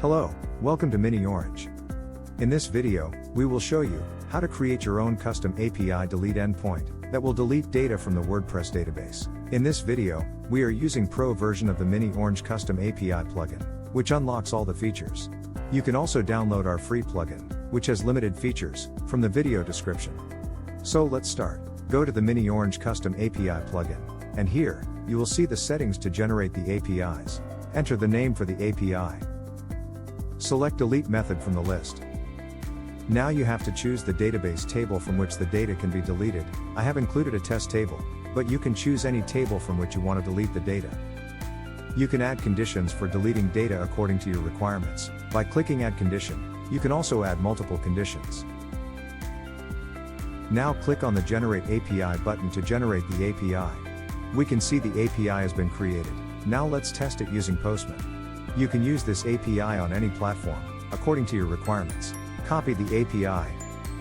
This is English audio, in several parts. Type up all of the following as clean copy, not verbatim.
Hello, welcome to Mini Orange. In this video, we will show you how to create your own custom API delete endpoint that will delete data from the WordPress database. In this video, we are using Pro version of the Mini Orange custom API plugin, which unlocks all the features. You can also download our free plugin, which has limited features, from the video description. So let's start. Go to the Mini Orange custom API plugin, and here, you will see the settings to generate the APIs. Enter the name for the API. Select delete method from the list. Now you have to choose the database table from which the data can be deleted. I have included a test table, but you can choose any table from which you want to delete the data. You can add conditions for deleting data according to your requirements. By clicking Add Condition, you can also add multiple conditions. Now click on the Generate API button to generate the API. We can see the API has been created. Now let's test it using Postman. You can use this API on any platform, according to your requirements. Copy the API,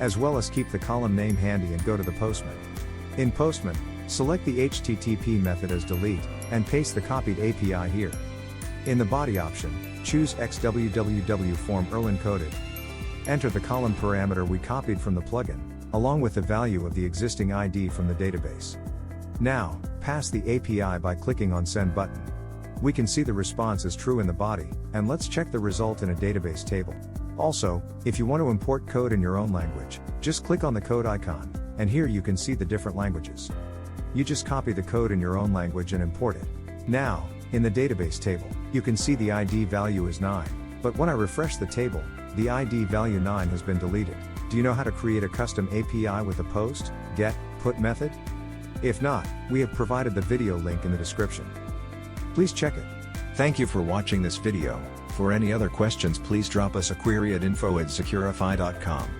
as well as keep the column name handy and go to the Postman. In Postman, select the HTTP method as delete, and paste the copied API here. In the body option, choose XWWW form URL encoded. Enter the column parameter we copied from the plugin, along with the value of the existing ID from the database. Now, pass the API by clicking on Send button. We can see the response is true in the body, and let's check the result in a database table. Also, if you want to import code in your own language, just click on the code icon, and here you can see the different languages. You just copy the code in your own language and import it. Now, in the database table, you can see the ID value is 9, but when I refresh the table, the ID value 9 has been deleted. Do you know how to create a custom API with a post, get, put method? If not, we have provided the video link in the description. Please check it. Thank you for watching this video. For any other questions, please drop us a query at info@securify.com.